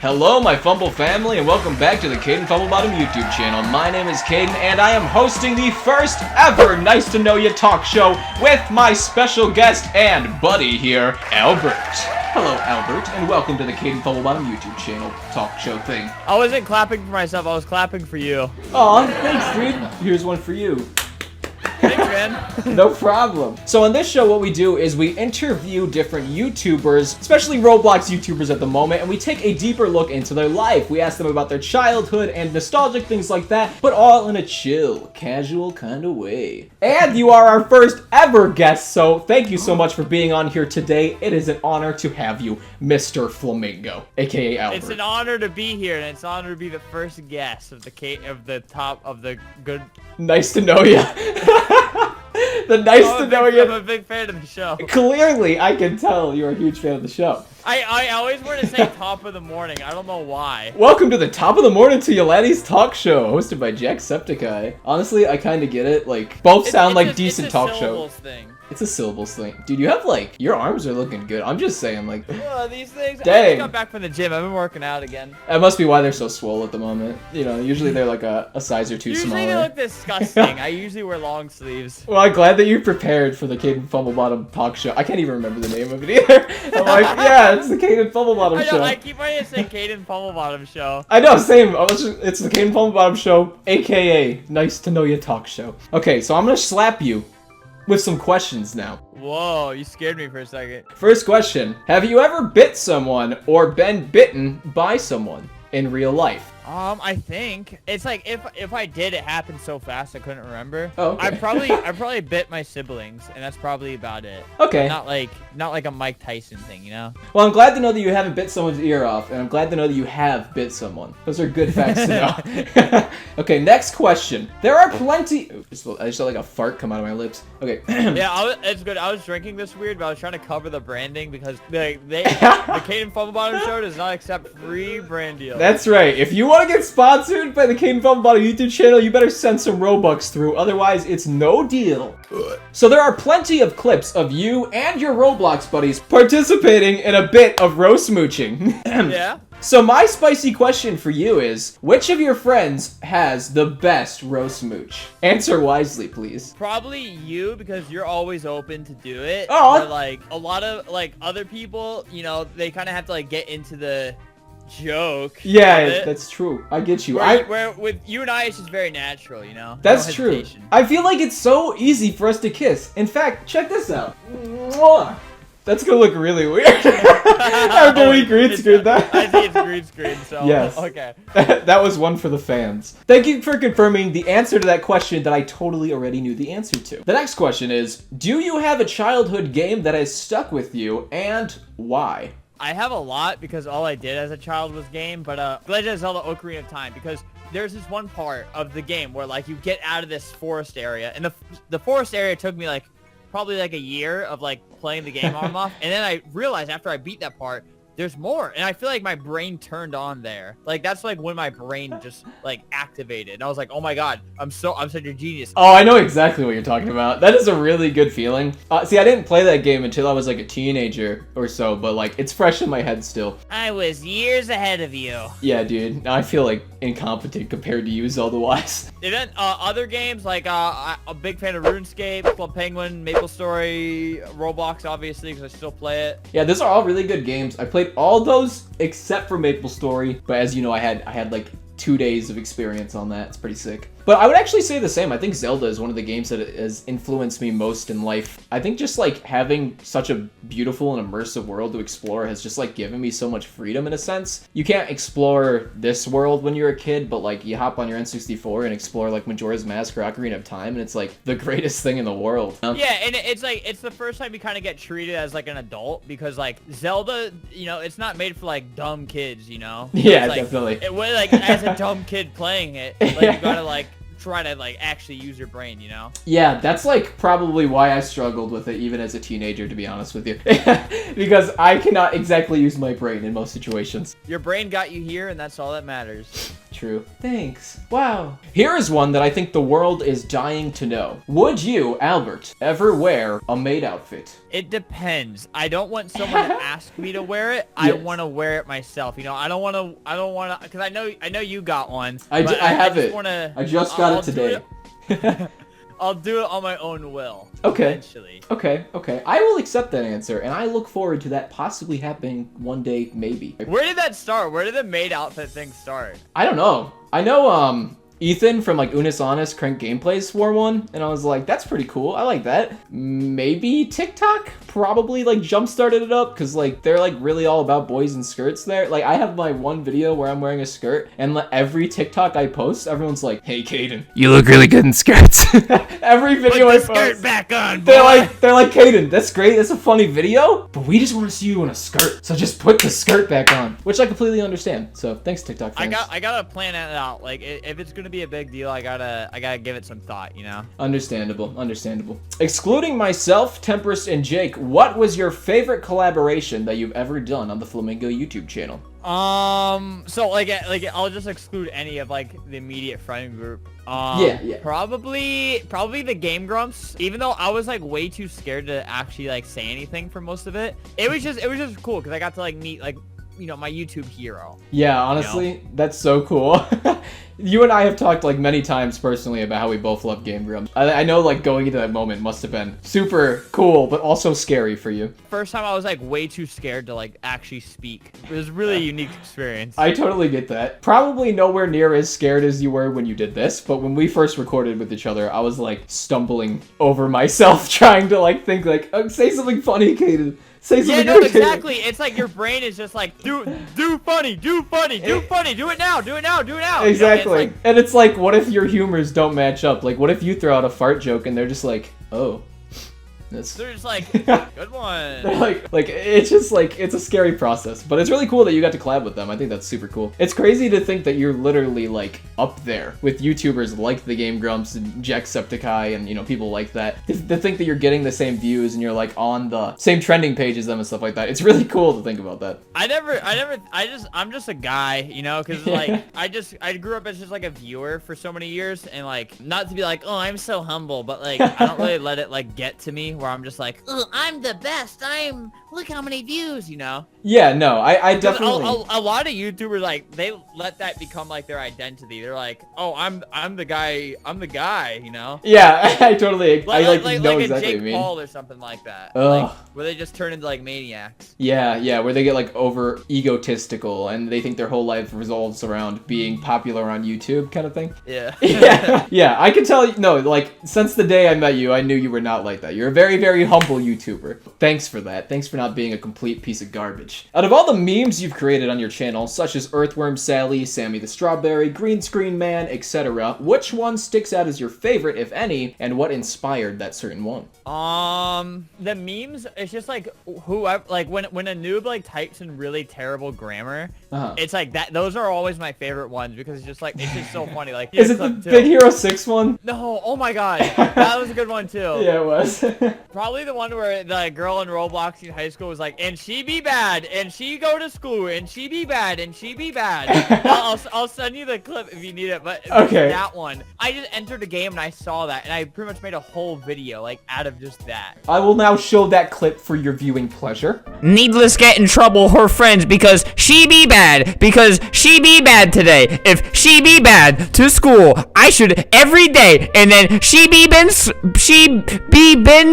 Hello, my Fumble family, and welcome back to the Kaden Fumblebottom YouTube channel. My name is Kaden, and I am hosting the first ever Nice to Know You talk show with my special guest and buddy here, Albert. Hello, Albert, and welcome to the Kaden Fumblebottom YouTube channel talk show thing. I wasn't clapping for myself, I was clapping for you. Aw, thanks, dude. Here's one for you. Thanks, man. No problem. So on this show, what we do is we interview different YouTubers, especially Roblox YouTubers at the moment, and we take a deeper look into their life. We ask them about their childhood and nostalgic things like that, but all in a chill, casual kind of way. And you are our first ever guest, so thank you so much for being on here today. It is an honor to have you, Mr. Flamingo, aka Albert. It's an honor to be here, and it's an honor to be the first guest of the top of the good. Nice to know you. The nice to know you. I'm a big fan of the show. Clearly, I can tell you're a huge fan of the show. I always want to say top of the morning. I don't know why. Welcome to the top of the morning to your laddies talk show, hosted by Jacksepticeye. Honestly, I kind of get it. Like, both sound like decent talk shows. Thing. It's a syllables thing. Dude, you have, like, your arms are looking good. I'm just saying, like, these things. Dang. I just got back from the gym. I've been working out again. That must be why they're so swole at the moment. You know, usually they're like a size or two usually smaller. They look disgusting. I usually wear long sleeves. Well, I'm glad that you prepared for the Kaden Fumblebottom talk show. I can't even remember the name of it either. I'm like, yeah, it's the Kaden Fumblebottom show. I keep wanting to say Kaden Fumblebottom show. I know, same. It's the Kaden Fumblebottom show, aka Nice to Know You talk show. Okay, so I'm gonna slap you with some questions now. Whoa, you scared me for a second. First question, have you ever bit someone or been bitten by someone in real life? I think it's like if I did, it happened so fast I couldn't remember. Oh, okay. I probably bit my siblings, and that's probably about it. Okay. Not like a Mike Tyson thing, you know? Well, I'm glad to know that you haven't bit someone's ear off, and I'm glad to know that you have bit someone. Those are good facts to know. Okay, next question. There are plenty. I just felt like a fart come out of my lips. Okay. Yeah, it's good. I was drinking this weird, but I was trying to cover the branding because the Kaden Fumblebottom show does not accept free brand deals. That's right. If you want to get sponsored by the Kaden Fumblebottom YouTube channel, you better send some Robux through. Otherwise, it's no deal. So there are plenty of clips of you and your Roblox buddies participating in a bit of roast mooching. Yeah. So my spicy question for you is, which of your friends has the best roast mooch? Answer wisely, please. Probably you, because you're always open to do it. Oh. But, like, a lot of, like, other people, you know, they kind of have to, like, get into the joke. Yeah, that's true. I get you. Where with you and I, it's just very natural, you know? That's no true. hesitation. I feel like it's so easy for us to kiss. In fact, check this out. Mwah. That's gonna look really weird. After we green screened that. I think it's green screen, so yes. Okay. That was one for the fans. Thank you for confirming the answer to that question that I totally already knew the answer to. The next question is, do you have a childhood game that has stuck with you, and why? I have a lot because all I did as a child was game, but Legend of Zelda Ocarina of Time, because there's this one part of the game where, like, you get out of this forest area, and the forest area took me, like, probably like a year of like playing the game on and off, and then I realized after I beat that part there's more, and I feel like my brain turned on there. Like, that's like when my brain just like activated, and I was like, oh my god, I'm such a genius. Oh, I know exactly what you're talking about. That is a really good feeling. See, I didn't play that game until I was like a teenager or so, but like it's fresh in my head still. I was years ahead of you. Yeah, dude. Now I feel like incompetent compared to you Zelda-wise. And then other games, like I'm a big fan of RuneScape, Club Penguin, Maple Story, Roblox, obviously, because I still play it. Yeah, those are all really good games. I played all those except for Maple Story, but as you know, I had like 2 days of experience on that. It's pretty sick. But I would actually say the same. I think Zelda is one of the games that has influenced me most in life. I think just like having such a beautiful and immersive world to explore has just like given me so much freedom in a sense. You can't explore this world when you're a kid, but like you hop on your N64 and explore like Majora's Mask or Ocarina of Time, and it's like the greatest thing in the world. Yeah, and it's like, it's the first time you kind of get treated as like an adult, because like Zelda, you know, it's not made for like dumb kids, you know? Yeah, like, definitely. Like as a dumb kid playing it, like you gotta like try to like actually use your brain, you know? Yeah, that's like probably why I struggled with it even as a teenager, to be honest with you. Because I cannot exactly use my brain in most situations. Your brain got you here, and that's all that matters. True. Thanks. Wow. Here is one that I think the world is dying to know. Would you, Albert, ever wear a maid outfit? It depends. I don't want someone to ask me to wear it. I Yes. want to wear it myself. You know, I don't want to, because I know you got one. I have it. Wanna, I just got it today. I'll do it on my own will. Okay. Eventually. Okay. I will accept that answer, and I look forward to that possibly happening one day, maybe. Where did that start? Where did the maid outfit thing start? I don't know. I know, Ethan from like Unis Honest Crank Gameplays wore one, and I was like, that's pretty cool. I like that. Maybe TikTok probably like jump started it up, because like they're like really all about boys in skirts there. Like I have my one video where I'm wearing a skirt, and like, every TikTok I post, everyone's like, hey Kaden, you look really good in skirts. Every video I post, skirt back on, boy. they're like Kaden, that's great, that's a funny video, but we just want to see you in a skirt, so just put the skirt back on, which I completely understand. So thanks TikTok fans. I gotta plan it out. Like if it's gonna be a big deal, I gotta give it some thought, you know. Understandable. Excluding myself, Tempest, and Jake, what was your favorite collaboration that you've ever done on the Flamingo YouTube channel? So like I'll just exclude any of like the immediate friend group. Yeah. Probably the Game Grumps. Even though I was like way too scared to actually like say anything for most of it, it was just cool because I got to like meet like, you know, my YouTube hero. Yeah, honestly, that's so cool. You and I have talked like many times personally about how we both love Game Grumps. I know like going into that moment must have been super cool, but also scary for you. First time I was like way too scared to like actually speak. It was really a unique experience. I totally get that. Probably nowhere near as scared as you were when you did this, but when we first recorded with each other, I was like stumbling over myself trying to like think like, oh, say something funny, Kaden. Say something no, irritating. exactly. It's like your brain is just like, do funny, do it now. Exactly. You know, and it's like, what if your humors don't match up? Like, what if you throw out a fart joke and they're just like, oh, that's... They're just like, good one. They're like, it's just like, it's a scary process. But it's really cool that you got to collab with them. I think that's super cool. It's crazy to think that you're literally like up there with YouTubers like the Game Grumps and Jacksepticeye and, you know, people like that. To think that you're getting the same views and you're like on the same trending page as them and stuff like that. It's really cool to think about that. I'm just a guy, you know, because like, I grew up as just like a viewer for so many years, and like, not to be like, oh, I'm so humble, but like, I don't really let it like get to me where I'm just like, oh, I'm the best. Look how many views, you know? Yeah, no, I definitely... A lot of YouTubers, like, they let that become like their identity. They're like, oh, I'm the guy, you know? Yeah, I totally, know like exactly a what you Jake mean. Paul or something like that. Ugh. Like, where they just turn into like maniacs. Yeah, where they get like over egotistical and they think their whole life revolves around being popular on YouTube kind of thing. Yeah. Yeah, I can tell you, no, like, since the day I met you, I knew you were not like that. You're a very, very humble YouTuber. Thanks for that. Thanks for not being a complete piece of garbage. Out of all the memes you've created on your channel, such as Earthworm Sally, Sammy the Strawberry, Green Screen Man, etc., which one sticks out as your favorite, if any, and what inspired that certain one? The memes, it's just like whoever, like when a noob like types in really terrible grammar, it's like that. Those are always my favorite ones because it's just like, it's just so funny. Like, is it the Big Hero 6 one? No, oh my god, that was a good one too. Yeah, it was. Probably the one where the girl in Roblox in high school was like, and she be bad, and she go to school, and she be bad, and she be bad. I'll send you the clip if you need it, but okay. That one, I just entered a game and I saw that, and I pretty much made a whole video like out of just that. I will now show that clip for your viewing pleasure. Needless get in trouble her friends because she be bad today. If she be bad to school, I should every day, and then she be been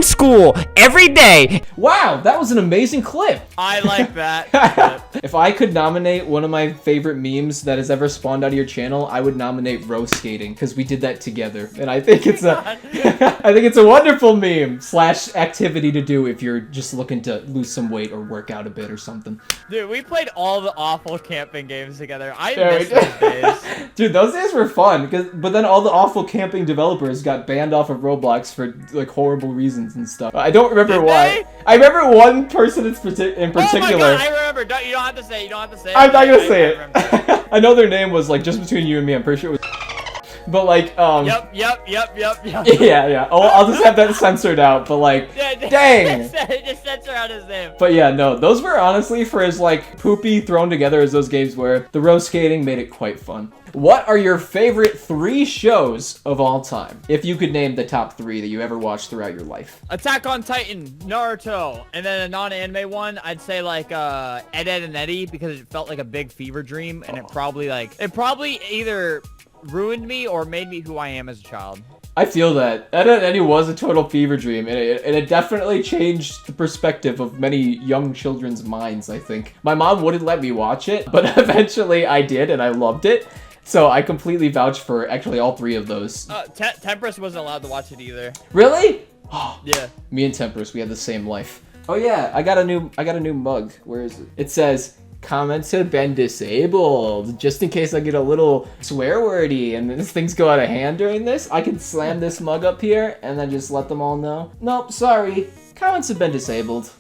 school every day. Wow, that was an amazing clip. I like that. If I could nominate one of my favorite memes that has ever spawned out of your channel, I would nominate row skating because we did that together, and I think it's a wonderful meme / activity to do if you're just looking to lose some weight or work out a bit or something. Dude, we played all the awful camping games together. I miss those days. Dude, those days were fun, but then all the awful camping developers got banned off of Roblox for like horrible reasons and stuff. I don't remember why. I remember one person in particular. Oh my god, I remember. You don't have to say it. I'm not gonna say it. I know their name was like just between you and me. I'm pretty sure it was. But like, Yep. yeah. Oh, I'll just have that censored out. But like, dang. Just censor out his name. But yeah, no, those were honestly for as like poopy thrown together as those games were. The row skating made it quite fun. What are your favorite 3 shows of all time? If you could name the top 3 that you ever watched throughout your life. Attack on Titan, Naruto, and then a non-anime one, I'd say like Ed, Edd and Eddy, because it felt like a big fever dream, and it probably either ruined me or made me who I am as a child. I feel that. Ed, Edd and Eddy was a total fever dream, and it definitely changed the perspective of many young children's minds, I think. My mom wouldn't let me watch it, but eventually I did, and I loved it. So I completely vouch for actually all 3 of those. Temperance wasn't allowed to watch it either. Really? Yeah. Me and Temperance, we had the same life. Oh yeah, I got a new mug. Where is it? It says, comments have been disabled. Just in case I get a little swear wordy and things go out of hand during this, I can slam this mug up here and then just let them all know. Nope, sorry. Comments have been disabled.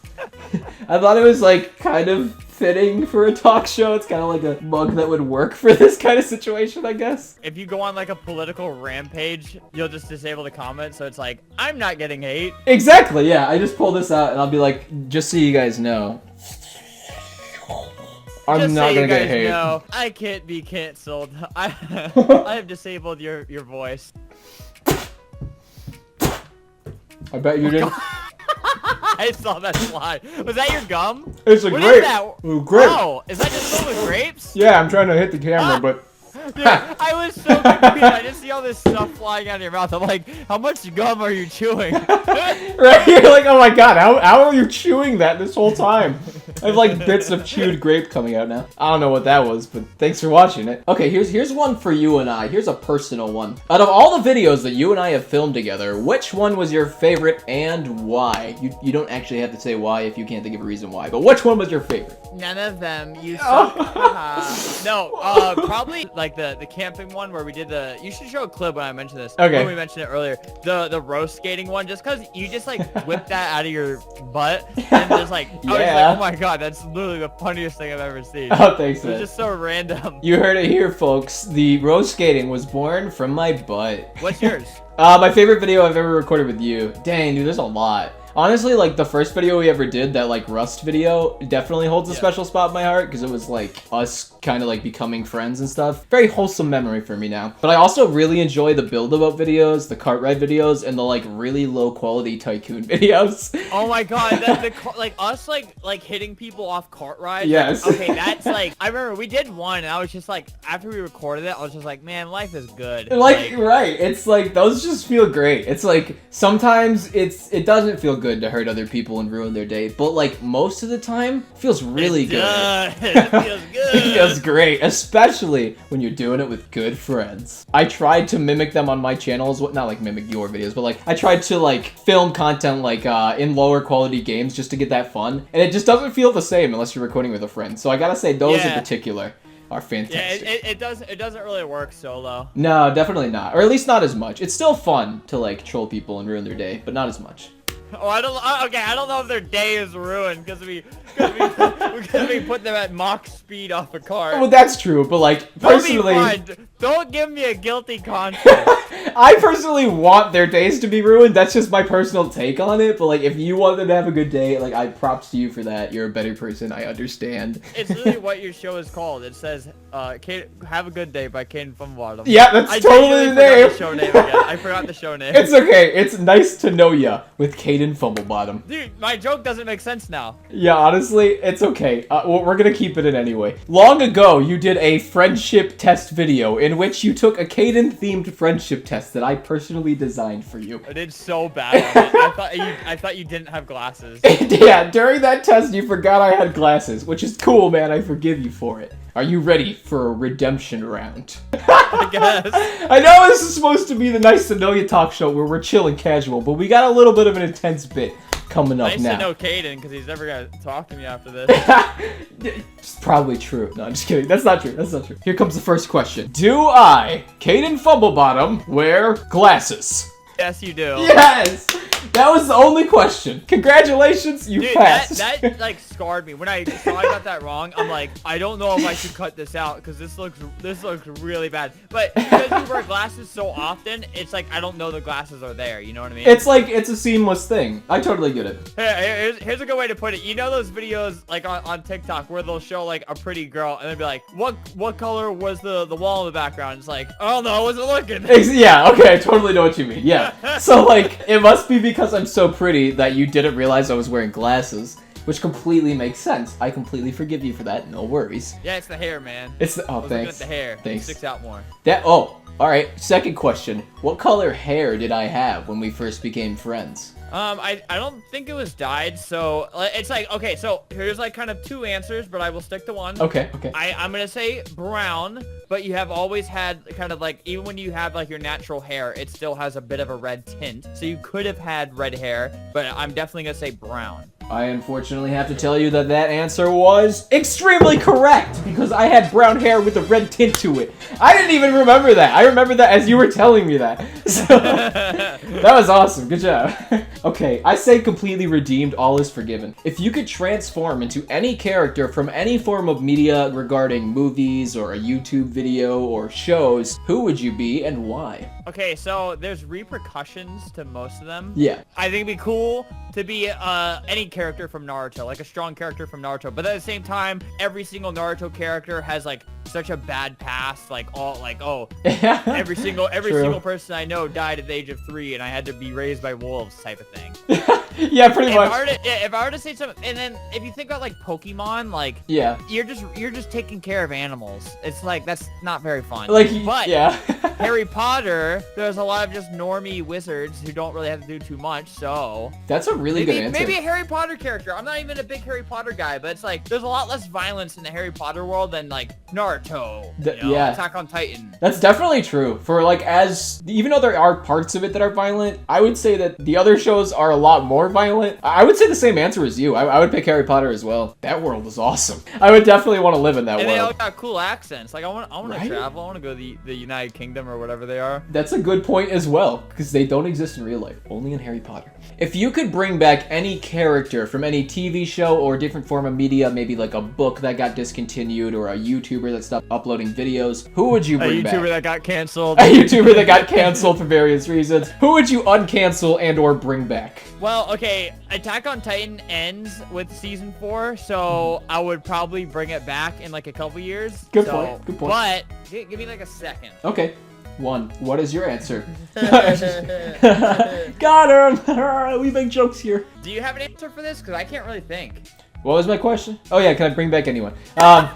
I thought it was like kind of fitting for a talk show. It's kind of like a mug that would work for this kind of situation, I guess. If you go on like a political rampage, you'll just disable the comment, so it's like, I'm not getting hate. Exactly, yeah. I just pull this out and I'll be like, just so you guys know, I'm not gonna get hate. No, I can't be canceled. I have disabled your voice. I bet you didn't. I saw that slide. Was that your gum? It's a grape. Is that? Ooh, grape. Oh, is that just filled with grapes? Yeah, I'm trying to hit the camera, but... Dude, I was so confused. I just see all this stuff flying out of your mouth. I'm like, how much gum are you chewing? Right? You're like, oh my god, how are you chewing that this whole time? I have like bits of chewed grape coming out now. I don't know what that was, but thanks for watching it. Okay, here's one for you and I. Here's a personal one. Out of all the videos that you and I have filmed together, which one was your favorite and why? You don't actually have to say why if you can't think of a reason why, but which one was your favorite? None of them. You suck. No, probably like the camping one where we did the. You should show a clip when I mentioned this. Okay. When we mentioned it earlier, the roast skating one, just because you just like whip that out of your butt and just like, I was like, oh my god, that's literally the funniest thing I've ever seen. Oh, thanks, man. It was just so random. You heard it here, folks. The roast skating was born from my butt. What's yours? My favorite video I've ever recorded with you. Dang, dude, there's a lot. Honestly, like, the first video we ever did, that, like, Rust video, definitely holds a special spot in my heart, because it was, like, us kind of, like, becoming friends and stuff. Very wholesome memory for me now. But I also really enjoy the build-a-boat videos, the cart ride videos, and the, like, really low-quality tycoon videos. Oh my god, like, us, like, hitting people off cart rides. Yes. Like, okay, that's, like, I remember we did one, and I was just, like, after we recorded it, I was just like, man, life is good. Like, right. It's, like, those just feel great. It's, like, sometimes it doesn't feel good to hurt other people and ruin their day, but like most of the time it feels really good. It feels good. It feels great, especially when you're doing it with good friends. I tried to mimic them on my channels, not like mimic your videos, but like I tried to like film content like in lower quality games just to get that fun, and it just doesn't feel the same unless you're recording with a friend. So I gotta say those in particular are fantastic. Yeah, it doesn't really work solo. No, definitely not, or at least not as much. It's still fun to like troll people and ruin their day, but not as much. Oh, I don't know if their day is ruined because we put them at Mach speed off a car. Well, that's true, but like personally, don't give me a guilty conscience. I personally want their days to be ruined. That's just my personal take on it. But like, if you want them to have a good day, like, I props to you for that. You're a better person. I understand. It's literally what your show is called. It says, "Have a good day" by Kaden Fumblebottom. Yeah, that's totally the name. The show name again. I forgot the show name. It's okay. It's nice to know ya with Kaden Fumblebottom. Dude, my joke doesn't make sense now. Yeah, honestly, it's okay. We're gonna keep it in anyway. Long ago, you did a friendship test video in which you took a Kaden-themed friendship test that I personally designed for you. I did so bad on it. I thought you didn't have glasses. Yeah, during that test, you forgot I had glasses, which is cool, man. I forgive you for it. Are you ready for a redemption round? I guess. I know this is supposed to be the Nice to Know You talk show where we're chill and casual, but we got a little bit of an intense bit coming up now. Nice to know Kaden, because he's never gonna talk to me after this. It's probably true. No, I'm just kidding. That's not true. That's not true. Here comes the first question. Do I, Kaden Fumblebottom, wear glasses? Yes, you do. Yes! That was the only question. Congratulations, you Dude, passed. that like scarred me. When I saw I got that wrong, I'm like, I don't know if I should cut this out because this looks really bad. But because you wear glasses so often, it's like I don't know the glasses are there. You know what I mean? It's like it's a seamless thing. I totally get it. Here's a good way to put it. You know those videos like on TikTok where they'll show like a pretty girl and they'll be like, what color was the wall in the background? It's like, I don't know, I wasn't looking. Yeah, okay, I totally know what you mean. Yeah. So like, it must be because I'm so pretty that you didn't realize I was wearing glasses, which completely makes sense. I completely forgive you for that. No worries. Yeah, it's the hair, man. It's the, oh, I was thanks. looking at the hair. Thanks. It sticks out more. All right. Second question. What color hair did I have when we first became friends? I don't think it was dyed, so it's like, okay, so here's like kind of two answers, but I will stick to one. Okay. I'm gonna say brown, but you have always had kind of like, even when you have like your natural hair, it still has a bit of a red tint. So you could have had red hair, but I'm definitely gonna say brown. I unfortunately have to tell you that that answer was extremely correct because I had brown hair with a red tint to it. I didn't even remember that. I remember that as you were telling me that. So that was awesome. Good job. Okay, I say completely redeemed, all is forgiven. If you could transform into any character from any form of media regarding movies or a YouTube video or shows, who would you be and why? Okay, so there's repercussions to most of them. Yeah. I think it'd be cool to be any character from Naruto, like a strong character from Naruto. But at the same time, every single Naruto character has like such a bad past, like all like, oh, every single person I know died at the age of 3 and I had to be raised by wolves type of thing. Yeah, pretty much. If I were to say something, and then if you think about like Pokemon, like yeah, you're just taking care of animals. It's like that's not very fun. Like, but yeah. Harry Potter, there's a lot of just normie wizards who don't really have to do too much. So that's a really good answer. Maybe a Harry Potter character. I'm not even a big Harry Potter guy, but it's like there's a lot less violence in the Harry Potter world than like Naruto, yeah, Attack on Titan. That's definitely true. For like, as even though there are parts of it that are violent, I would say that the other shows are a lot more violent. I would say the same answer as you. I would pick Harry Potter as well. That world is awesome. I would definitely want to live in that world. And they all got cool accents. Like I want Right? to travel. I want to go to the United Kingdom or whatever they are. That's a good point as well, because they don't exist in real life, only in Harry Potter. If you could bring back any character from any TV show or different form of media, maybe like a book that got discontinued or a YouTuber that stopped uploading videos, who would you bring back? A YouTuber that got canceled. A YouTuber that got canceled for various reasons. Who would you uncancel and or bring back? Well, okay, Attack on Titan ends with season 4, so I would probably bring it back in like a couple years. Good point. But give me like a second. Okay. 1. What is your answer? Got him! We make jokes here. Do you have an answer for this? Because I can't really think. What was my question? Oh yeah, can I bring back anyone? Let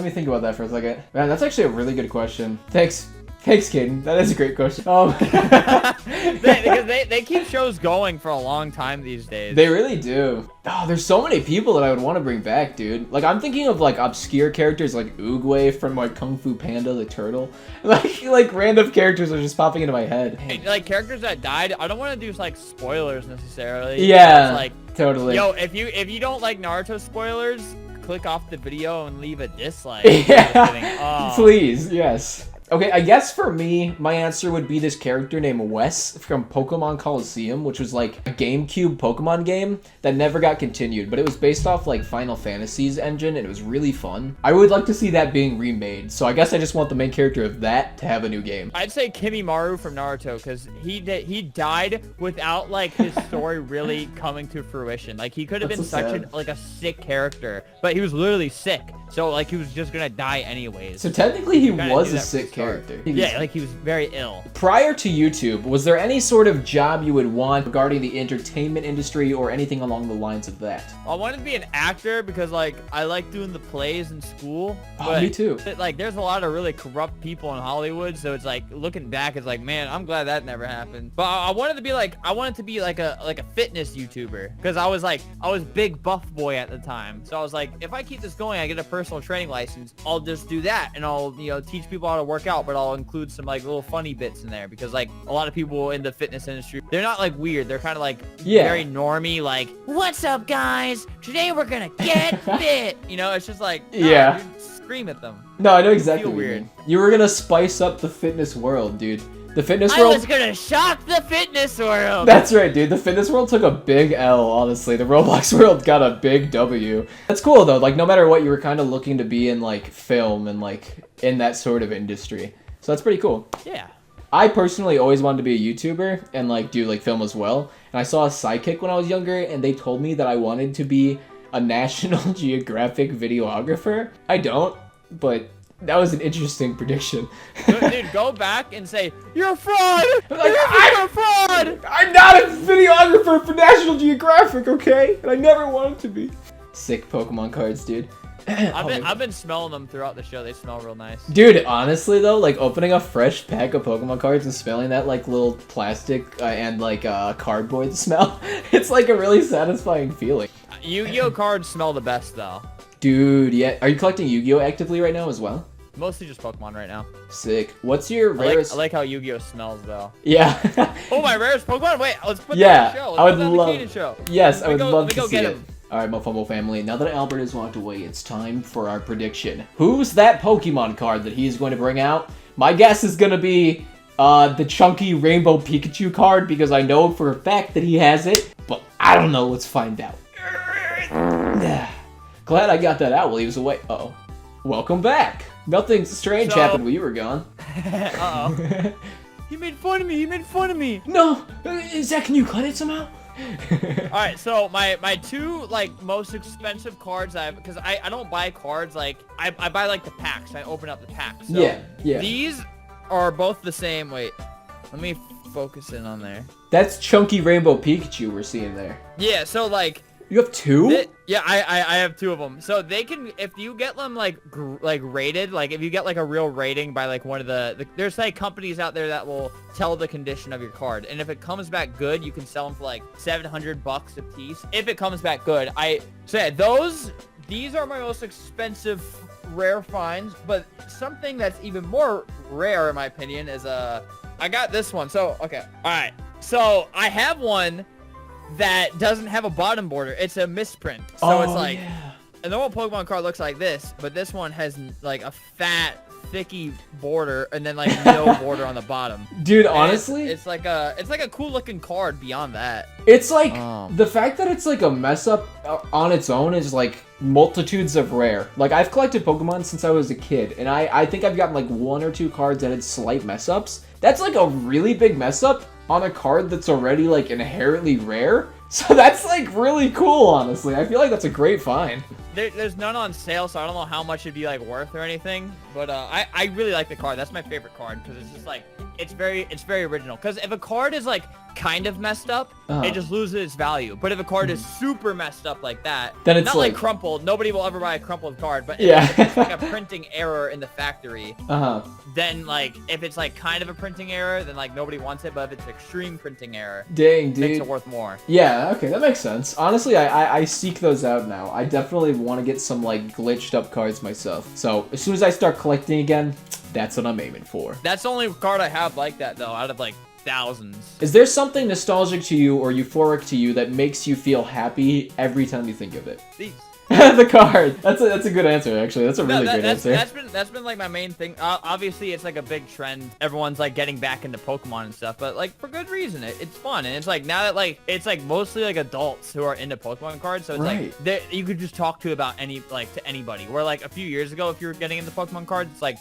me think about that for a second. Man, that's actually a really good question. Thanks, Kaden. That is a great question. Because they keep shows going for a long time these days. They really do. Oh, there's so many people that I would want to bring back, dude. Like, I'm thinking of, like, obscure characters like Oogway from, like, Kung Fu Panda the Turtle. Like random characters are just popping into my head. Like, characters that died, I don't want to do, like, spoilers necessarily. Yeah, it's like, totally. Yo, if you don't like Naruto spoilers, click off the video and leave a dislike. Yeah, please, yes. Okay, I guess for me, my answer would be this character named Wes from Pokemon Coliseum, which was like a GameCube Pokemon game that never got continued, but it was based off like Final Fantasy's engine and it was really fun. I would like to see that being remade, so I guess I just want the main character of that to have a new game. I'd say Kimimaro from Naruto because he died without like his story really coming to fruition. Like he could have been such a sick character, but he was literally sick, so like he was just gonna die anyways. So technically he was a sick character. Yeah, like he was very ill. Prior to YouTube, was there any sort of job you would want regarding the entertainment industry or anything along the lines of that? I wanted to be an actor because like I like doing the plays in school. Oh, me too. Like there's a lot of really corrupt people in Hollywood, so it's like looking back, it's like, man, I'm glad that never happened. But I wanted to be like a fitness YouTuber because I was big buff boy at the time. So I was like, if I keep this going, I get a personal training license. I'll just do that and I'll teach people how to work out, but I'll include some like little funny bits in there because like a lot of people in the fitness industry, they're not like weird, they're kind of like very normie, like, what's up guys, today we're gonna get fit, it's just like, no, dude, scream at them. No, I know exactly feel what weird. You were gonna spice up the fitness world, dude. The fitness I world. was gonna shock the fitness world. That's right, dude. The fitness world took a big L, honestly. The Roblox world got a big W. That's cool, though. Like, no matter what, you were kind of looking to be in, like, film and, like, in that sort of industry. So that's pretty cool. Yeah. I personally always wanted to be a YouTuber and, like, do, like, film as well. And I saw a sidekick when I was younger, and they told me that I wanted to be a National Geographic videographer. I don't, but that was an interesting prediction. Dude, go back and say, you're a fraud! Like, You're a fraud! I'm not a videographer for National Geographic, okay? And I never wanted to be. Sick Pokemon cards, dude. I've been smelling them throughout the show. They smell real nice. Dude, honestly though, like opening a fresh pack of Pokemon cards and smelling that like little plastic and like cardboard smell, it's like a really satisfying feeling. Yu-Gi-Oh cards smell the best though. Dude, yeah. Are you collecting Yu-Gi-Oh actively right now as well? Mostly just Pokemon right now. Sick. What's your rarest? I like how Yu-Gi-Oh smells though. Yeah. Oh, my rarest Pokemon? Wait, let's put Yeah, that on the show. I would Let's put that on love- the Kaden show. Yes, I would love let me to go see get it. him. All right, my Fumble family. Now that Albert has walked away, it's time for our prediction. Who's that Pokemon card that he's going to bring out? My guess is going to be the chunky Rainbow Pikachu card because I know for a fact that he has it, but I don't know. Let's find out. Glad I got that out while he was away. Uh-oh. Welcome back. Nothing strange happened while you were gone. Uh-oh. He made fun of me. He made fun of me. No! Zack, can you cut it somehow? Alright, so my two like most expensive cards because I don't buy cards like I buy like the packs. I open up the packs. So Yeah. These are both the same. Wait, let me focus in on there. That's chunky Rainbow Pikachu we're seeing there. Yeah, so like You have two? yeah, I have two of them. So they can, if you get them like rated, like if you get like a real rating by like one of there's like companies out there that will tell the condition of your card, and if it comes back good, you can sell them for like $700 a piece. If it comes back good, these are my most expensive rare finds, but something that's even more rare in my opinion is I got this one. So okay, all right. So I have one that doesn't have a bottom border. It's a misprint. So it's like a normal Pokemon card looks like this, but this one has like a fat, thicky border and then like no border on the bottom. Dude, And honestly, it's like a cool looking card beyond that. it's like the fact that it's like a mess up on its own is like multitudes of rare. Like I've collected Pokemon since I was a kid, and I think I've gotten like one or two cards that had slight mess ups. That's like a really big mess up on a card that's already like inherently rare. So that's like really cool, honestly. I feel like that's a great find. There's none on sale, so I don't know how much it'd be like worth or anything. But I really like the card. That's my favorite card because it's just like it's very original. Because if a card is like kind of messed up, it just loses its value. But if a card is super messed up like that, then it's not like crumpled. Nobody will ever buy a crumpled card. But yeah, if it's like a printing error in the factory, then like if it's like kind of a printing error, then like nobody wants it. But if it's extreme printing error, dang, dude, makes it worth more. Yeah, okay, that makes sense. Honestly, I seek those out now. I definitely want to get some like glitched up cards myself. So as soon as I start collecting again, that's what I'm aiming for. That's the only card I have like that though, out of like thousands. Is there something nostalgic to you or euphoric to you that makes you feel happy every time you think of it? These. The card. That's a good answer, actually. That's a really great answer. That's been like my main thing. Obviously, it's like a big trend. Everyone's like getting back into Pokemon and stuff, but like for good reason. It's fun, and it's like now that like it's like mostly like adults who are into Pokemon cards, so it's like you could just talk to about to anybody. Where like a few years ago, if you were getting into Pokemon cards, it's like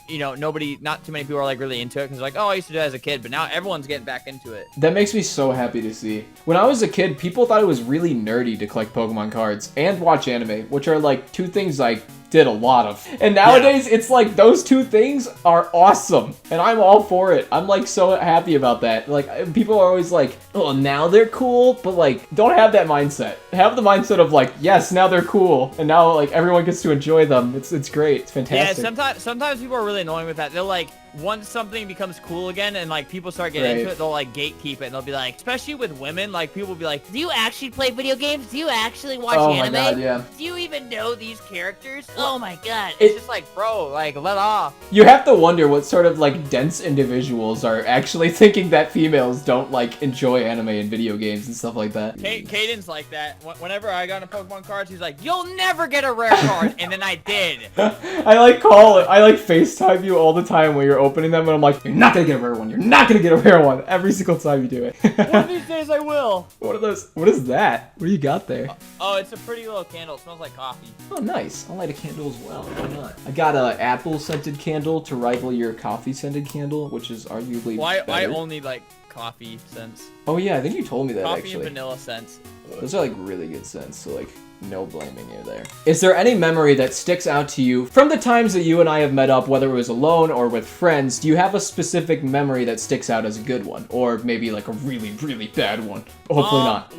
not too many people are like really into it because like I used to do it as a kid, but now everyone's getting back into it. That makes me so happy to see. When I was a kid, people thought it was really nerdy to collect Pokemon cards and watch anime, which are like two things I did a lot of. And nowadays, it's like those two things are awesome. And I'm all for it. I'm like so happy about that. Like people are always like, oh, now they're cool, but like don't have that mindset. Have the mindset of like, yes, now they're cool. And now like everyone gets to enjoy them. It's great. It's fantastic. Yeah, sometimes people are really annoying with that. They'll like once something becomes cool again and like people start getting into it, they'll like gatekeep it and they'll be like, especially with women, like people will be like, do you actually play video games? Do you actually watch anime? My God, yeah. Do you even know these characters? Oh my God. It's just like, bro, like let off. You have to wonder what sort of like dense individuals are actually thinking that females don't like enjoy anime and video games and stuff like that. Kaden's like that. Whenever I got into Pokemon cards, he's like, you'll never get a rare card. And then I did. I like FaceTime you all the time when you're opening them, and I'm like, you're not gonna get a rare one. You're not gonna get a rare one every single time you do it. One of these days I will. What are those? What is that? What do you got there? Oh, it's a pretty little candle. It smells like coffee. Oh, nice. I'll light a candle as well. Why not? I got a apple scented candle to rival your coffee scented candle, which is arguably Why better. only like coffee scents? Oh yeah, I think you told me that Coffee actually. and vanilla scents. Those are like really good scents, so like no blaming you there. Is there any memory that sticks out to you from the times that you and I have met up, whether it was alone or with friends? Do you have a specific memory that sticks out as a good one, or maybe like a really, really bad one? Hopefully not.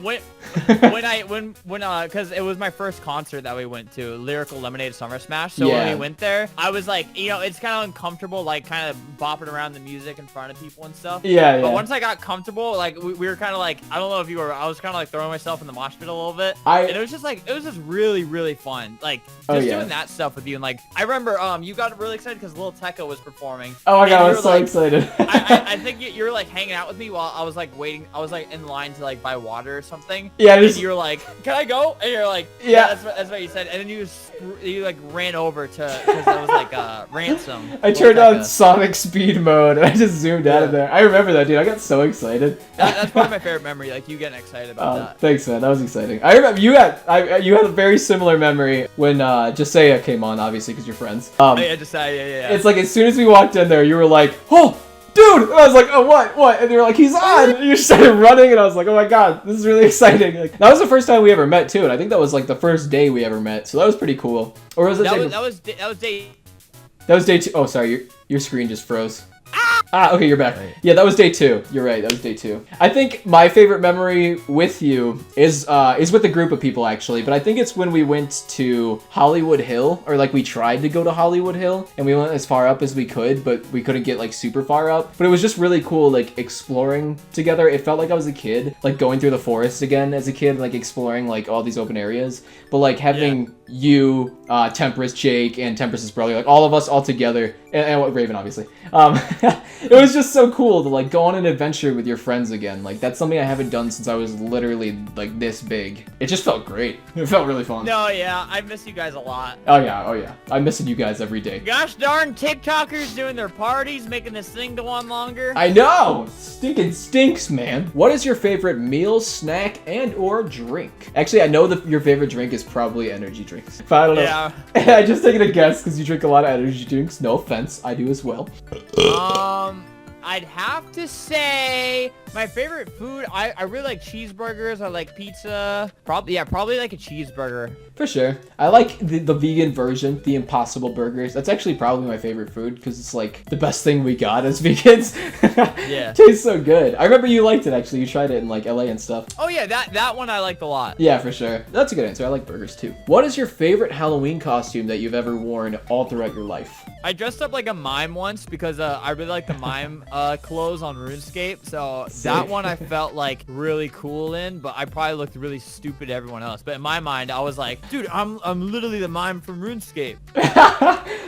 Because it was my first concert that we went to, Lyrical Lemonade Summer Smash. So Yeah. when we went there, I was like, it's kind of uncomfortable, like kind of bopping around the music in front of people and stuff. Yeah, But yeah. once I got comfortable, like we were kind of like, I don't know if you were, I was kind of like throwing myself in the mosh pit a little bit. And it was just like, it was just really, really fun. Like just doing that stuff with you. And like, I remember you got really excited because Lil Tecca was performing. Oh my god, I was so like, excited. I think you were like hanging out with me while I was like waiting. I was like in line to like buy water or something. Yeah, and you were like, "Can I go?" And you're like, Yeah. that's what you said." And then you like ran over to because it was like ransom. I turned on Sonic Speed mode and I just zoomed out of there. I remember that, dude. I got so excited. That's probably my favorite memory. Like you getting excited about that. Thanks, man. That was exciting. I remember you had a very similar memory when Josiah came on, obviously, because you're friends. Yeah, just yeah. It's like as soon as we walked in there, you were like, "Oh, dude!" And I was like, "Oh, what?" And they were like, "He's on!" And you started running, and I was like, "Oh my god, this is really exciting!" Like, that was the first time we ever met too, and I think that was like the first day we ever met, so that was pretty cool. Or was it? That was day. That was day 2. Oh, sorry, your screen just froze. Okay, you're back. Yeah, that was day 2. You're right, that was day 2. I think my favorite memory with you is with a group of people, actually, but I think it's when we went to Hollywood Hill, or like we tried to go to Hollywood Hill, and we went as far up as we could, but we couldn't get like super far up. But it was just really cool, like exploring together. It felt like I was a kid, like going through the forest again as a kid, like exploring like all these open areas. But like having you, Temperance, Jake, and Temperance's brother, like all of us all together, and Raven, obviously. It was just so cool to like go on an adventure with your friends again. Like that's something I haven't done since I was literally like this big. It just felt great. It felt really fun. No, yeah, I miss you guys a lot. Oh yeah. I'm missing you guys every day. Gosh darn TikTokers doing their parties, making this thing go on longer. I know! Stinking stinks, man. What is your favorite meal, snack, and or drink? Actually, I know that your favorite drink is probably energy drinks. But I don't know. Yeah. I just taking a guess because you drink a lot of energy drinks. No offense. I do as well. I'd have to say my favorite food. I really like cheeseburgers. I like pizza. Probably like a cheeseburger. For sure. I like the vegan version, the Impossible Burgers. That's actually probably my favorite food because it's like the best thing we got as vegans. Yeah. Tastes so good. I remember you liked it actually. You tried it in like LA and stuff. Oh yeah, that one I liked a lot. Yeah, for sure. That's a good answer. I like burgers too. What is your favorite Halloween costume that you've ever worn all throughout your life? I dressed up like a mime once because I really like the mime clothes on RuneScape. So that one I felt like really cool in, but I probably looked really stupid to everyone else. But in my mind, I was like, dude, I'm literally the mime from RuneScape.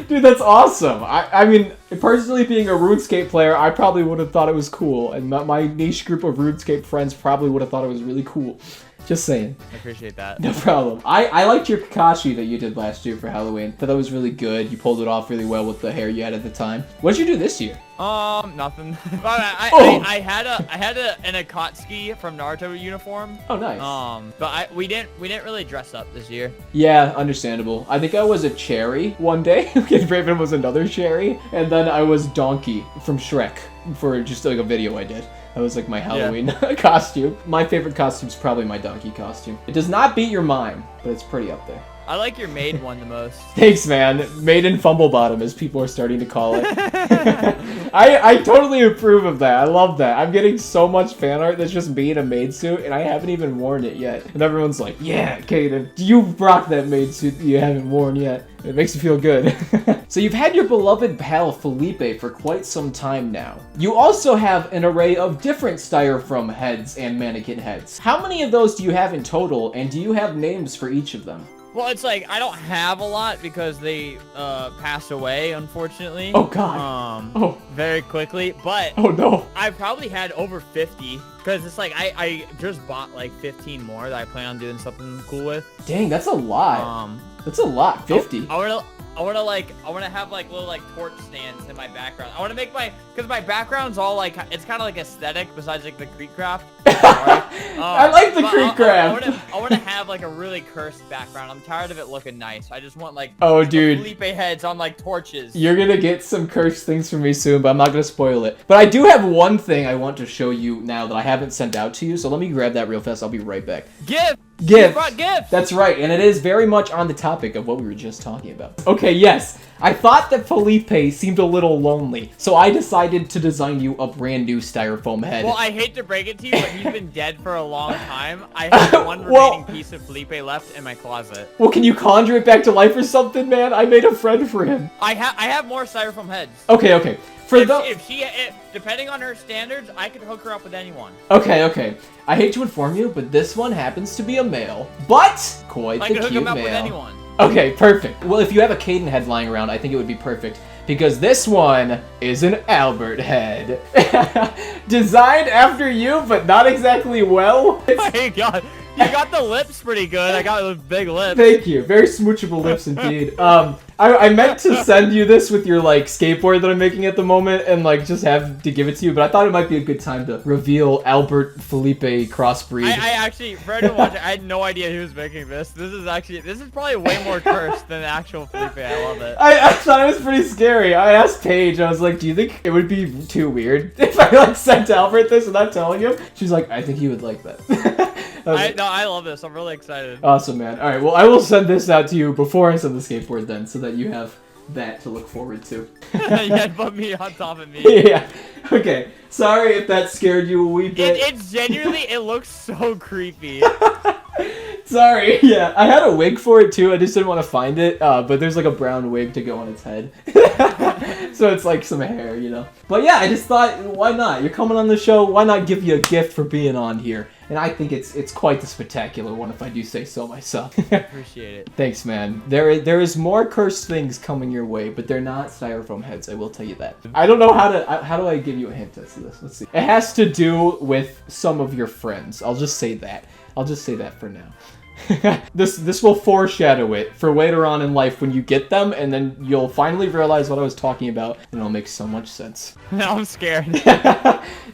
Dude, that's awesome. I mean, personally being a RuneScape player, I probably would have thought it was cool. And my niche group of RuneScape friends probably would have thought it was really cool. Just saying. I appreciate that. No problem. I liked your Kakashi that you did last year for Halloween. Thought that was really good. You pulled it off really well with the hair you had at the time. What did you do this year? Nothing. But I had an Akatsuki from Naruto uniform. Oh, nice. But we didn't really dress up this year. Yeah, understandable. I think I was a cherry one day. Raven was another cherry, and then I was Donkey from Shrek for just like a video I did. That was like my Halloween costume. My favorite costume is probably my donkey costume. It does not beat your mime, but it's pretty up there. I like your Maid one the most. Thanks, man. Maid in Fumblebottom, as people are starting to call it. I totally approve of that. I love that. I'm getting so much fan art that's just me in a maid suit, and I haven't even worn it yet. And everyone's like, yeah, Kaden, you rock that maid suit that you haven't worn yet. It makes you feel good. So you've had your beloved pal Felipe for quite some time now. You also have an array of different styrofoam heads and mannequin heads. How many of those do you have in total, and do you have names for each of them? Well, it's like I don't have a lot because they passed away, unfortunately. Oh God. Very quickly. But oh no. I probably had over 50 because it's like I just bought like 15 more that I plan on doing something cool with. Dang, that's a lot. That's a lot. 50. I I want to have like little like torch stands in my background. I want to make because my background's all like, it's kind of like aesthetic besides like the Creek craft. I like the Creek craft. I want to have like a really cursed background. I'm tired of it looking nice. I just want like, oh dude, Felipe heads on like torches. You're gonna get some cursed things from me soon, but I'm not gonna spoil it. But I do have one thing I want to show you now that I haven't sent out to you, so let me grab that real fast. I'll be right back. Gift! Gift! You brought gifts! That's right, and it is very much on the topic of what we were just talking about. Okay, yes. I thought that Felipe seemed a little lonely, so I decided to design you a brand new styrofoam head. Well, I hate to break it to you, but he's been dead for a long time. I have one remaining piece of Felipe left in my closet. Well, can you conjure it back to life or something, man? I made a friend for him. I have more styrofoam heads. Okay. If depending on her standards, I could hook her up with anyone. Okay. I hate to inform you, but this one happens to be a male, but quite the cute male. I could hook him up with anyone. Okay, perfect. Well, if you have a Kaden head lying around, I think it would be perfect, because this one is an Albert head. Designed after you, but not exactly well. Oh my god. You got the lips pretty good. I got those big lips. Thank you. Very smoochable lips indeed. I meant to send you this with your like skateboard that I'm making at the moment and like just have to give it to you, but I thought it might be a good time to reveal Albert Felipe crossbreed. I actually, for anyone watching, I had no idea he was making this. This is probably way more cursed than the actual Felipe. I love it. I thought it was pretty scary. I asked Paige, I was like, do you think it would be too weird if I like sent Albert this without telling him? She's like, I think he would like that. I love this. I'm really excited. Awesome, man. All right, well, I will send this out to you before I send the skateboard then, so that you have that to look forward to. Yeah, put me on top of me. Yeah. Okay. Sorry if that scared you a wee bit. It's genuinely, it looks so creepy. Sorry. Yeah, I had a wig for it too. I just didn't want to find it. But there's like a brown wig to go on its head. So it's like some hair, you know. But yeah, I just thought, why not? You're coming on the show. Why not give you a gift for being on here? And I think it's quite the spectacular one, if I do say so myself. Appreciate it. Thanks, man. There is more cursed things coming your way, but they're not styrofoam heads. I will tell you that. I don't know how do I give you a hint as to this. Let's see. It has to do with some of your friends. I'll just say that. I'll just say that for now. This will foreshadow it for later on in life when you get them, and then you'll finally realize what I was talking about, and it'll make so much sense. Now I'm scared.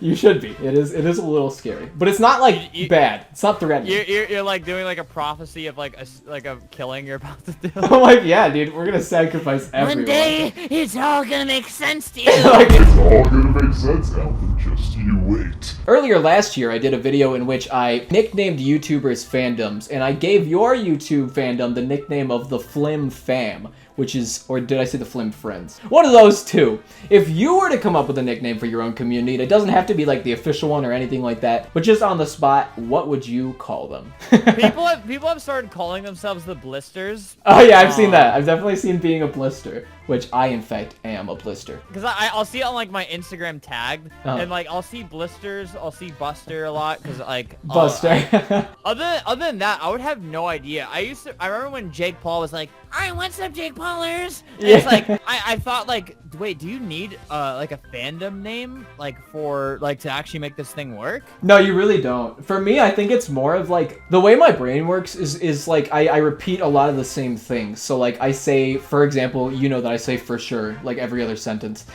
You should be. It is a little scary, but it's not like bad. It's not threatening. You're like doing like a prophecy of like a killing you're about to do. I'm like, yeah, dude, we're gonna sacrifice everyone. One day it's all gonna make sense to you. Like, It's all gonna make sense, Alvin. Just you wait. earlier last year, I did a video in which I nicknamed YouTubers fandoms, and I gave your YouTube fandom the nickname of the Flim Fam, which is, or did I say the Flim Friends? One of those two. If you were to come up with a nickname for your own community, it doesn't have to be like the official one or anything like that, but just on the spot, what would you call them? People have started calling themselves the Blisters. Oh yeah, I've seen that. I've definitely seen being a blister, which I in fact am a blister. Because I'll see it on like my Instagram tagged, and like I'll see Blisters, I'll see Buster a lot, because like Buster. other than that, I would have no idea. I remember when Jake Paul was like, "Alright, what's up, Jake Paulers?" And Yeah. it's like I thought like, wait, do you need like a fandom name like for like to actually make this thing work? No, you really don't. For me, I think it's more of like, the way my brain works is like, I repeat a lot of the same things. So like, I say, for example, you know that I say for sure, like every other sentence.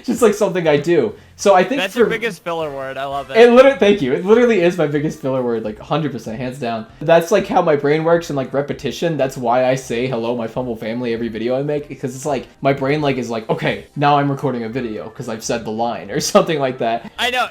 Just like something I do. So I think That's your biggest filler word. I love it. Thank you. It literally is my biggest filler word, like 100%, hands down. That's like how my brain works, and like repetition. That's why I say hello, my Fumble family, every video I make, because it's like my brain like is like, okay, now I'm recording a video because I've said the line or something like that. I know.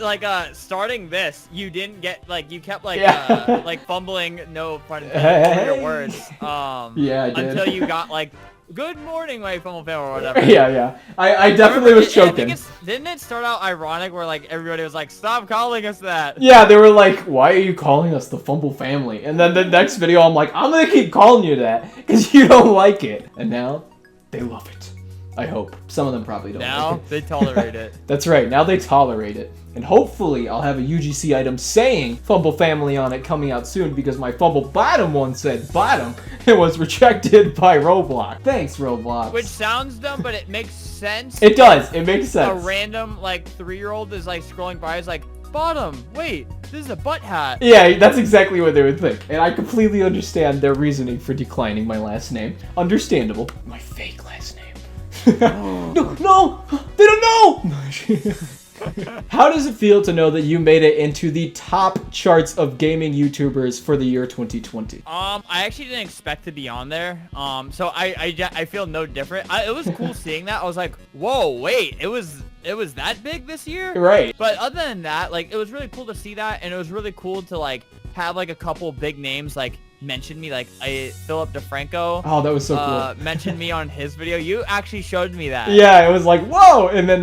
Like starting this, you didn't get like you kept like Yeah. like fumbling, no pun intended, over your words. Yeah, I did. Until you got like, "Good morning, my Fumble family," or whatever. Yeah. I definitely was choking. Didn't it start out ironic where like everybody was like, "Stop calling us that"? Yeah, they were like, why are you calling us the Fumble family? And then the next video, I'm like, I'm gonna keep calling you that because you don't like it. And now they love it. I hope. Some of them probably don't Now like it. they tolerate it. That's right. Now they tolerate it. And hopefully I'll have a UGC item saying Fumble Family on it coming out soon, because my Fumblebottom one said bottom and was rejected by Roblox. Thanks, Roblox. Which sounds dumb, but it makes sense. It does. It makes sense. A random like 3-year-old is like scrolling by, is like, Bottom. Wait, this is a butt hat. Yeah, that's exactly what they would think. And I completely understand their reasoning for declining my last name. Understandable. My fake last name. No, they don't know. How does it feel to know that you made it into the top charts of gaming YouTubers for the year 2020? I actually didn't expect to be on there. So I feel no different. It was cool seeing that. I was like, whoa, wait, it was that big this year? Right. But other than that, like, it was really cool to see that, and it was really cool to like have like a couple big names like mention me, like Philip DeFranco. Oh, that was so cool. Mentioned me on his video. You actually showed me that. Yeah, it was like, whoa! And then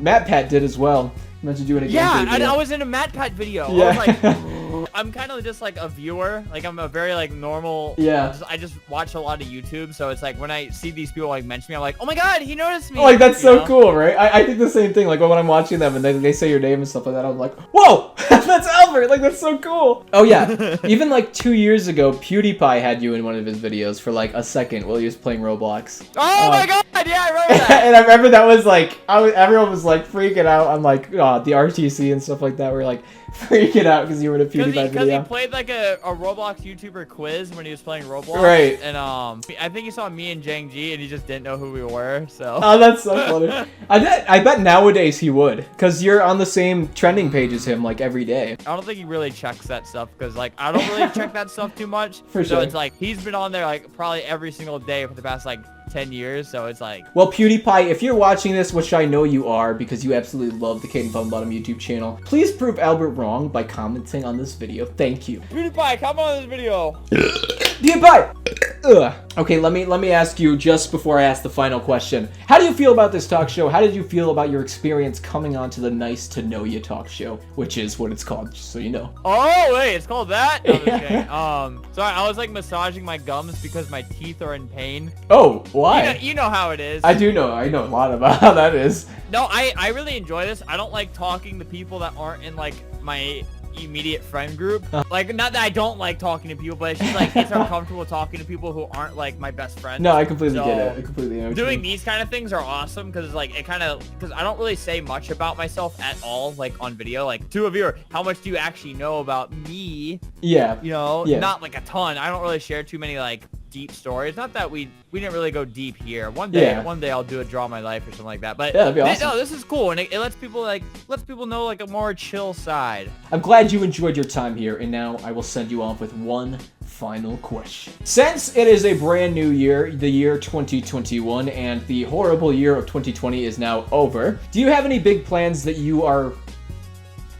Matt Pat did as well. Mentioned you in a gameplay Yeah, video. I was in a Matt Pat video. Yeah. I was like, I'm kind of just like a viewer. Like, I'm a very like normal. Yeah. I just watch a lot of YouTube, so it's like when I see these people like mention me, I'm like, oh my god, he noticed me. Like, that's You so know? cool, right? I think the same thing. Like, when I'm watching them and they say your name and stuff like that, I'm like, whoa! That's Albert! Like, that's so cool! Oh, yeah. Even, like, 2 years ago, PewDiePie had you in one of his videos for, like, a second while he was playing Roblox. Oh my god, yeah, I remember that. And I remember that was, like, everyone was, like, freaking out. I'm like, oh, the RTC and stuff like that were, like, freaking out because you were in a PewDiePie Because video. he played like a Roblox YouTuber quiz when he was playing Roblox. Right. And I think he saw me and Jang G and he just didn't know who we were. So. Oh, that's so funny. I bet nowadays he would, because you're on the same trending page as him, like, every day. I don't think he really checks that stuff because like I don't really check that stuff too much. For so sure. it's like he's been on there like probably every single day for the past like 10 years. So it's like. Well, PewDiePie, if you're watching this, which I know you are because you absolutely love the Kaden Fumblebottom YouTube channel, please prove Albert wrong by commenting on this video. Thank you. PewDiePie, come on this video. PewDiePie! Ugh. Okay, let me ask you just before I ask the final question. How do you feel about this talk show? How did you feel about your experience coming on to the Nice to Know You talk show, which is what it's called, just so you know. Oh wait, it's called that? No, I'm just Yeah. kidding. Sorry, I was like massaging my gums because my teeth are in pain. Oh, why? You know how it is. I know a lot about how that is. No, I really enjoy this. I don't like talking to people that aren't in like my immediate friend group. Like, not that I don't like talking to people, but it's just like it's uncomfortable talking to people who aren't like my best friends. No, I completely So, get it. I completely know what you Doing mean. these kind of things are awesome because like it kind of because I don't really say much about myself at all like on video. Like to a viewer, how much do you actually know about me? Yeah. You know, Yeah. not like a ton. I don't really share too many like deep stories. Not that we didn't really go deep here. One day I'll do a draw my life or something like that. But Yeah, that'd be awesome. no, this is cool and it lets people know like a more chill side. I'm glad you enjoyed your time here, and now I will send you off with one final question. Since it is a brand new year, the year 2021, and the horrible year of 2020 is now over, do you have any big plans that you are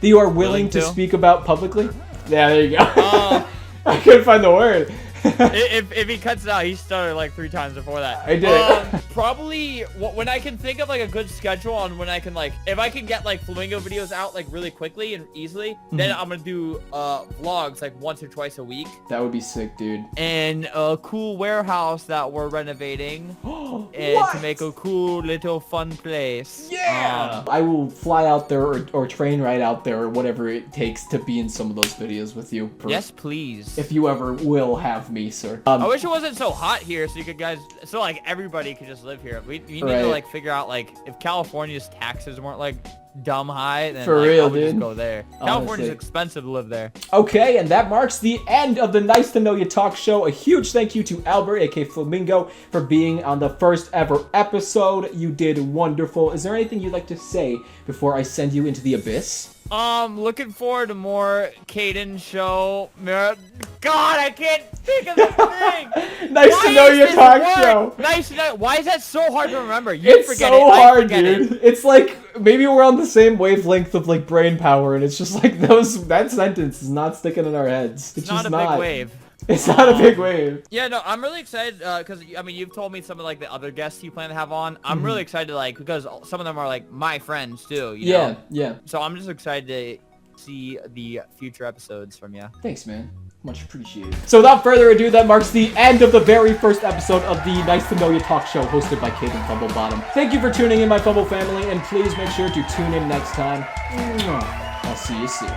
willing to speak about publicly? Yeah, there you go. I couldn't find the word. if he cuts it out, he started like 3 times before that. I did. Probably when I can think of like a good schedule on when I can like, if I can get like Flamingo videos out like really quickly and easily, then I'm gonna do vlogs like once or twice a week. That would be sick, dude. And a cool warehouse that we're renovating. And What? to make a cool little fun place. Yeah! I will fly out there or train ride out there or whatever it takes to be in some of those videos with you. Yes, please. If you ever will have me, sir. I wish it wasn't so hot here so you could so like everybody could just live here. We need to like figure out like if California's taxes weren't like dumb high, then For like, real, I would dude. just go there. California's Honestly. expensive to live there. Okay, and that marks the end of the Nice to Know You talk show. A huge thank you to Albert, aka Flamingo, for being on the first ever episode. You did wonderful. Is there anything you'd like to say before I send you into the abyss? Looking forward to more Kaden show. God, I can't think of the thing. Nice Why to Know is You this talk word? show. Nice to know. Why is that so hard to remember? You It's forget so it. I hard, forget dude. It. It's like maybe we're on the same wavelength of like brain power, and it's just like that sentence is not sticking in our heads. It's just not a big wave. It's not a big wave. Yeah, no, I'm really excited because I mean you've told me some of like the other guests you plan to have on. I'm really excited like because some of them are like my friends too. You know? Yeah. So I'm just excited to see the future episodes from you. Thanks, man. Much appreciated. So without further ado, that marks the end of the very first episode of the Nice to Know You talk show hosted by Kaden Fumblebottom. Thank you for tuning in, my Fumble family, and please make sure to tune in next time. I'll see you soon.